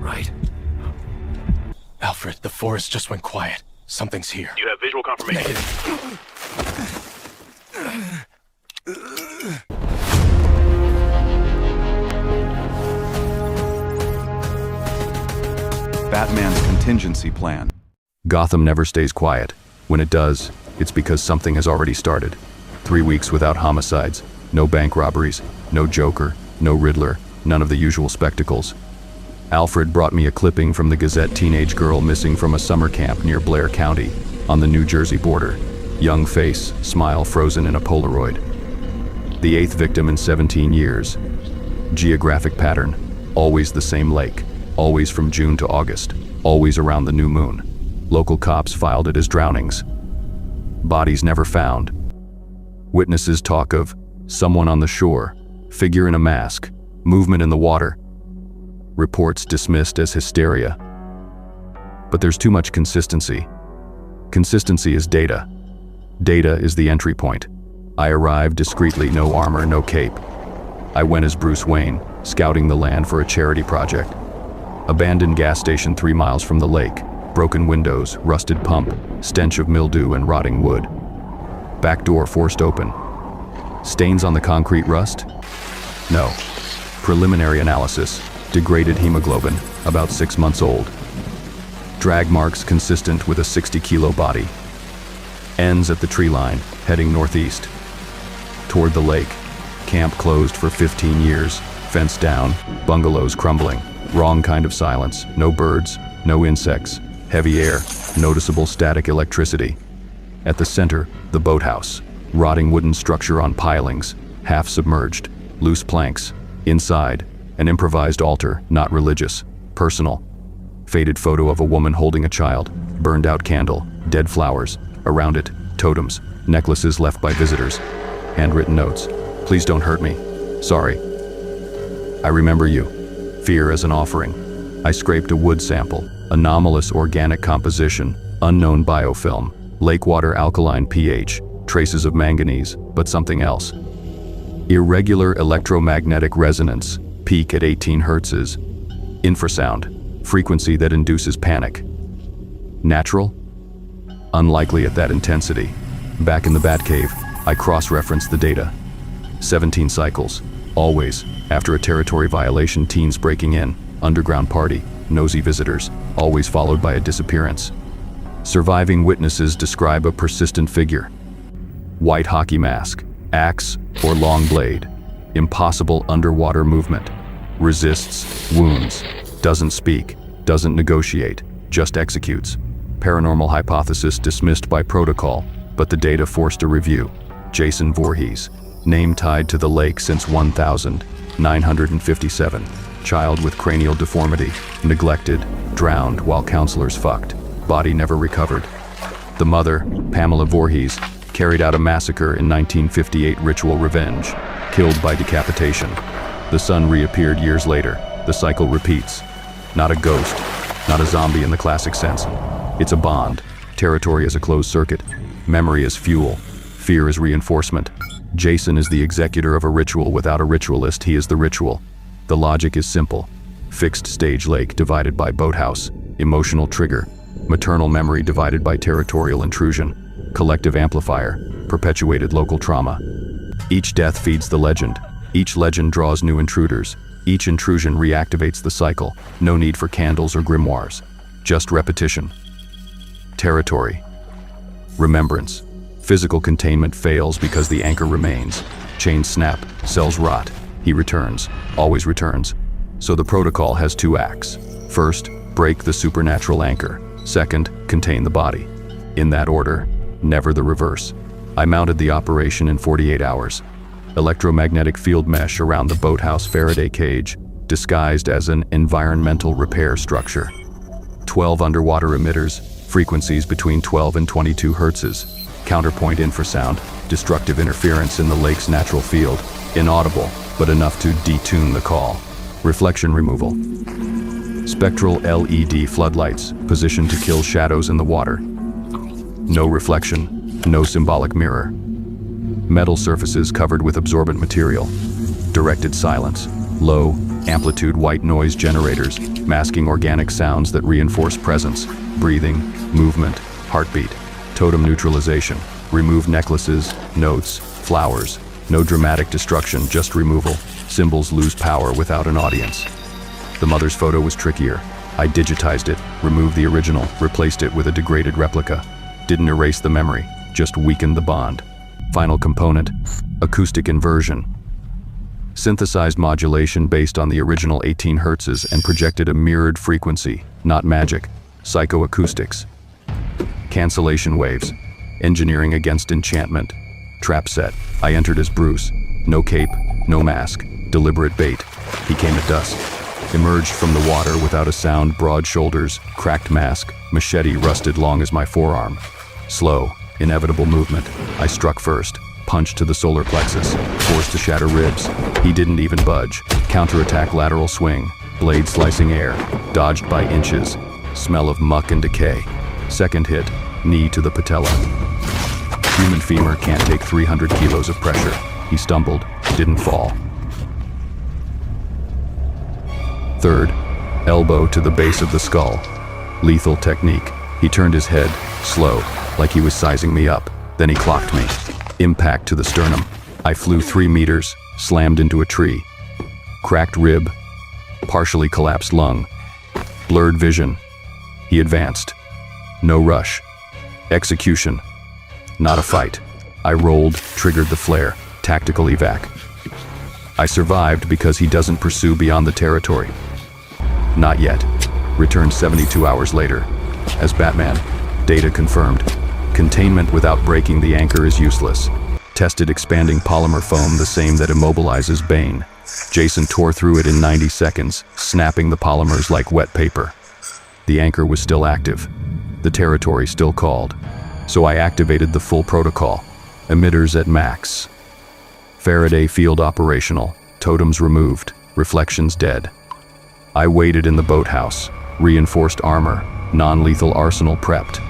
right? Alfred, the forest just went quiet. Something's here. You have visual confirmation. Batman's contingency plan. Gotham never stays quiet. When it does, it's because something has already started. 3 weeks without homicides, no bank robberies, no Joker, no Riddler, none of the usual spectacles. Alfred brought me a clipping from the Gazette teenage girl missing from a summer camp near Blair County, on the New Jersey border. Young face, smile frozen in a Polaroid. The 8th victim in 17 years. Geographic pattern, always the same lake, always from June to August, always around the new moon. Local cops filed it as drownings. Bodies never found. Witnesses talk of someone on the shore, figure in a mask, movement in the water. Reports dismissed as hysteria. But there's too much consistency. Consistency is data. Data is the entry point. I arrived discreetly, no armor, no cape. I went as Bruce Wayne, scouting the land for a charity project. Abandoned gas station 3 miles from the lake. Broken windows, rusted pump, stench of mildew and rotting wood. Back door forced open. Stains on the concrete rust? No. Preliminary analysis. Degraded hemoglobin, about 6 months old. Drag marks consistent with a 60-kilo body. Ends at the tree line, heading northeast. Toward the lake. Camp closed for 15 years. Fence down, bungalows crumbling. Wrong kind of silence. No birds, no insects. Heavy air, noticeable static electricity. At the center, the boathouse. Rotting wooden structure on pilings, half submerged. Loose planks. Inside, an improvised altar, not religious, personal. Faded photo of a woman holding a child, burned out candle, dead flowers, around it, totems, necklaces left by visitors, handwritten notes. Please don't hurt me. Sorry. I remember you. Fear as an offering. I scraped a wood sample, anomalous organic composition, unknown biofilm, lake water alkaline pH, traces of manganese, but something else. Irregular electromagnetic resonance, peak at 18 hertzes. Infrasound, frequency that induces panic. Natural? Unlikely at that intensity. Back in the Batcave, I cross-referenced the data. 17 cycles, always, after a territory violation, teens breaking in, underground party, nosy visitors, always followed by a disappearance. Surviving witnesses describe a persistent figure. White hockey mask, axe or long blade. Impossible underwater movement. Resists, wounds, doesn't speak, doesn't negotiate, just executes. Paranormal hypothesis dismissed by protocol, but the data forced a review. Jason Voorhees, name tied to the lake since 1957. Child with cranial deformity, neglected, drowned while counselors fucked. Body never recovered. The mother, Pamela Voorhees, carried out a massacre in 1958 ritual revenge, killed by decapitation. The son reappeared years later. The cycle repeats. Not a ghost, not a zombie in the classic sense. It's a bond. Territory is a closed circuit. Memory is fuel. Fear is reinforcement. Jason is the executor of a ritual without a ritualist. He is the ritual. The logic is simple. Fixed stage lake divided by boathouse. Emotional trigger. Maternal memory divided by territorial intrusion. Collective amplifier. Perpetuated local trauma. Each death feeds the legend. Each legend draws new intruders. Each intrusion reactivates the cycle. No need for candles or grimoires. Just repetition. Territory. Remembrance. Physical containment fails because the anchor remains. Chains snap, cells rot. He returns, always returns. So the protocol has 2 acts. First, break the supernatural anchor. Second, contain the body. In that order, never the reverse. I mounted the operation in 48 hours. Electromagnetic field mesh around the boathouse Faraday cage, disguised as an environmental repair structure. 12 underwater emitters, frequencies between 12 and 22 hertzes. Counterpoint infrasound, destructive interference in the lake's natural field. Inaudible, but enough to detune the call. Reflection removal. Spectral LED floodlights, positioned to kill shadows in the water. No reflection, no symbolic mirror. Metal surfaces covered with absorbent material. Directed silence, low, amplitude white noise generators, masking organic sounds that reinforce presence, breathing, movement, heartbeat, totem neutralization, remove necklaces, notes, flowers, no dramatic destruction, just removal, symbols lose power without an audience. The mother's photo was trickier. I digitized it, removed the original, replaced it with a degraded replica. Didn't erase the memory, just weakened the bond. Final component, acoustic inversion. Synthesized modulation based on the original 18 Hz and projected a mirrored frequency, not magic, psychoacoustics. Cancellation waves, engineering against enchantment. Trap set, I entered as Bruce. No cape, no mask, deliberate bait. He came at dusk. Emerged from the water without a sound, broad shoulders, cracked mask, machete rusted long as my forearm. Slow, inevitable movement. I struck first, punch to the solar plexus, forced to shatter ribs. He didn't even budge. Counterattack, lateral swing, blade slicing air, dodged by inches. Smell of muck and decay. Second hit, knee to the patella. Human femur can't take 300 kilos of pressure. He stumbled, didn't fall. Third, elbow to the base of the skull. Lethal technique. He turned his head, slow, like he was sizing me up. Then he clocked me. Impact to the sternum. I flew 3 meters, slammed into a tree. Cracked rib, partially collapsed lung. Blurred vision. He advanced. No rush. Execution. Not a fight. I rolled, triggered the flare. Tactical evac. I survived because he doesn't pursue beyond the territory. Not yet. Returned 72 hours later. As Batman, data confirmed. Containment without breaking the anchor is useless. Tested expanding polymer foam, the same that immobilizes Bane. Jason tore through it in 90 seconds, snapping the polymers like wet paper. The anchor was still active. The territory still called. So I activated the full protocol. Emitters at max. Faraday field operational. Totems removed. Reflections dead. I waited in the boathouse. Reinforced armor. Non-lethal arsenal prepped.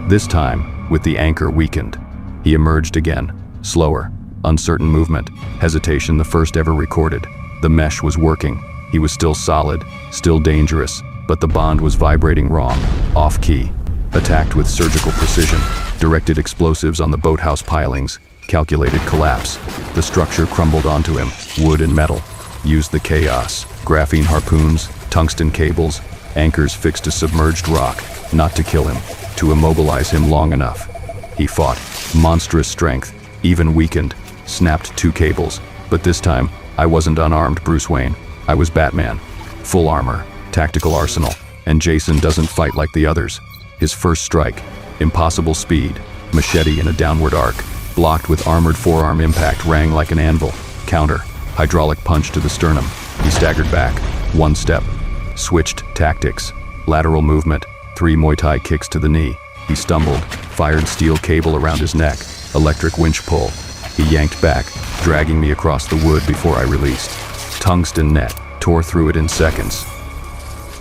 This time, with the anchor weakened. He emerged again. Slower. Uncertain movement. Hesitation, the first ever recorded. The mesh was working. He was still solid. Still dangerous. But the bond was vibrating wrong. Off-key. Attacked with surgical precision. Directed explosives on the boathouse pilings. Calculated collapse. The structure crumbled onto him. Wood and metal. Used the chaos. Graphene harpoons. Tungsten cables. Anchors fixed to submerged rock. Not to kill him. To immobilize him long enough. He fought. Monstrous strength. Even weakened. Snapped 2 cables. But this time, I wasn't unarmed Bruce Wayne. I was Batman. Full armor. Tactical arsenal. And Jason doesn't fight like the others. His first strike. Impossible speed. Machete in a downward arc. Blocked with armored forearm impact, rang like an anvil. Counter. Hydraulic punch to the sternum. He staggered back. 1 step. Switched tactics. Lateral movement. 3 Muay Thai kicks to the knee. He stumbled. Fired steel cable around his neck. Electric winch pull. He yanked back, dragging me across the wood before I released. Tungsten net. Tore through it in seconds.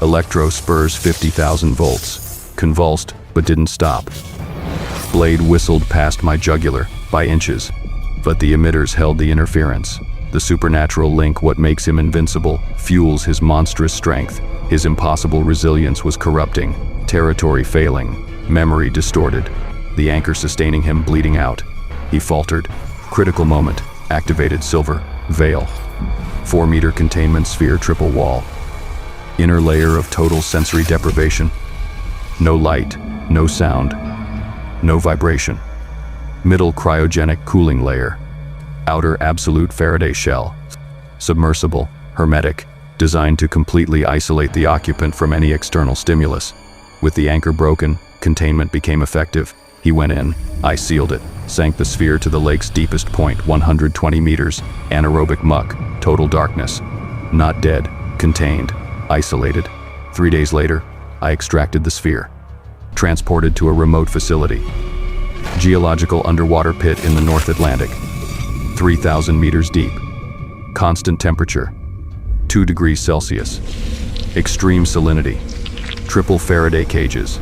Electro spurs 50,000 volts. Convulsed, but didn't stop. Blade whistled past my jugular, by inches. But the emitters held the interference. The supernatural link, what makes him invincible, fuels his monstrous strength. His impossible resilience was corrupting. Territory failing. Memory distorted. The anchor sustaining him bleeding out. He faltered. Critical moment. Activated silver. Veil. 4-meter containment sphere, triple wall. Inner layer of total sensory deprivation. No light. No sound. No vibration. Middle cryogenic cooling layer. Outer absolute Faraday shell. Submersible. Hermetic. Designed to completely isolate the occupant from any external stimulus. With the anchor broken, containment became effective. He went in. I sealed it. Sank the sphere to the lake's deepest point, 120 meters. Anaerobic muck. Total darkness. Not dead. Contained. Isolated. 3 days later, I extracted the sphere. Transported to a remote facility. Geological underwater pit in the North Atlantic. 3,000 meters deep. Constant temperature. 2 degrees Celsius. Extreme salinity. Triple Faraday cages.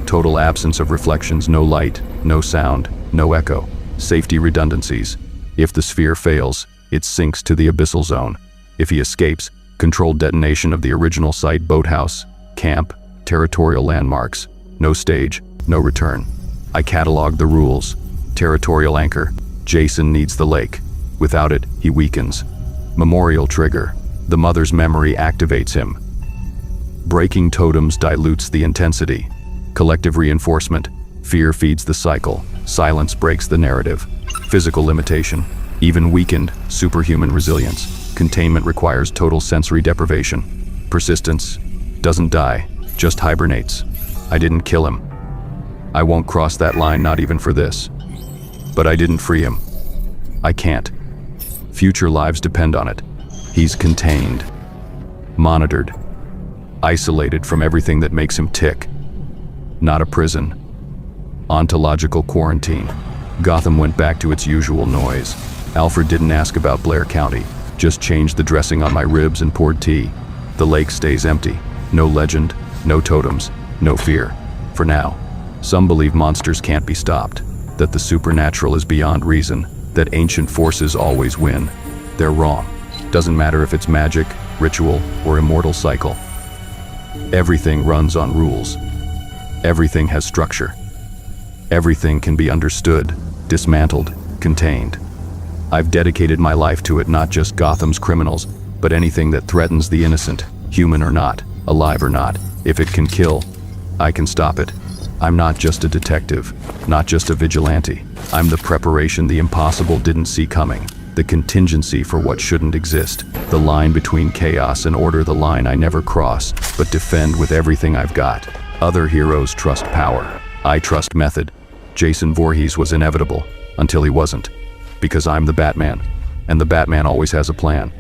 Total absence of reflections, no light, no sound, no echo. Safety redundancies. If the sphere fails, it sinks to the abyssal zone. If he escapes, Controlled detonation of the original site, boathouse, camp, territorial landmarks. No stage, no return. I cataloged the rules. Territorial anchor. Jason needs the lake. Without it, he weakens. Memorial trigger. The mother's memory activates him. Breaking totems dilutes the intensity. Collective reinforcement. Fear feeds the cycle. Silence breaks the narrative. Physical limitation. Even weakened, superhuman resilience. Containment requires total sensory deprivation. Persistence. Doesn't die, just hibernates. I didn't kill him. I won't cross that line, not even for this. But I didn't free him. I can't. Future lives depend on it. He's contained. Monitored. Isolated from everything that makes him tick. Not a prison. Ontological quarantine. Gotham went back to its usual noise. Alfred didn't ask about Blair County, just changed the dressing on my ribs and poured tea. The lake stays empty. No legend, no totems, no fear. For now. Some believe monsters can't be stopped, that the supernatural is beyond reason, that ancient forces always win. They're wrong. Doesn't matter if it's magic, ritual, or immortal cycle. Everything runs on rules. Everything has structure. Everything can be understood, dismantled, contained. I've dedicated my life to it, not just Gotham's criminals, but anything that threatens the innocent, human or not, alive or not. If it can kill, I can stop it. I'm not just a detective, not just a vigilante. I'm the preparation the impossible didn't see coming, the contingency for what shouldn't exist, the line between chaos and order, the line I never cross, but defend with everything I've got. Other heroes trust power. I trust method. Jason Voorhees was inevitable, until he wasn't. Because I'm the Batman, and the Batman always has a plan.